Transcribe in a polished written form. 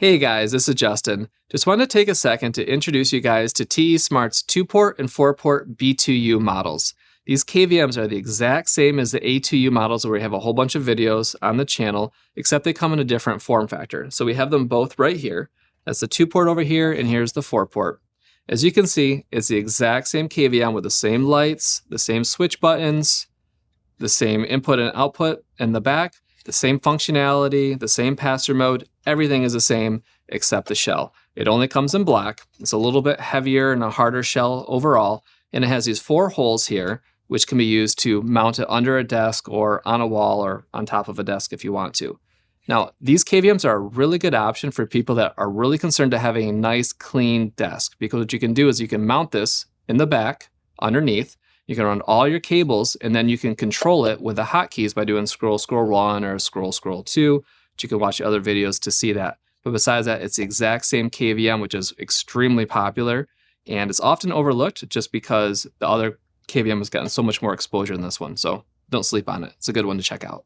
Hey guys, this is Justin. Just wanted to take a second to introduce you guys to TESmart's 2-port and 4-port B2U models. These KVMs are the exact same as the A2U models where we have a whole bunch of videos on the channel, except they come in a different form factor. So we have them both right here. That's the 2-port over here, and here's the 4-port. As you can see, it's the exact same KVM with the same lights, the same switch buttons, the same input and output in the back, the same functionality, the same pass-through mode, everything is the same except the shell. It only comes in black. It's a little bit heavier and a harder shell overall, and it has these 4 holes here, which can be used to mount it under a desk or on a wall or on top of a desk if you want to. Now, these KVMs are a really good option for people that are really concerned to having a nice, clean desk, because what you can do is you can mount this in the back underneath. You can run all your cables, and then you can control it with the hotkeys by doing scroll 1 or scroll 2. You can watch other videos to see that. But besides that, it's the exact same KVM, which is extremely popular, and it's often overlooked just because the other KVM has gotten so much more exposure than this one. So don't sleep on it. It's a good one to check out.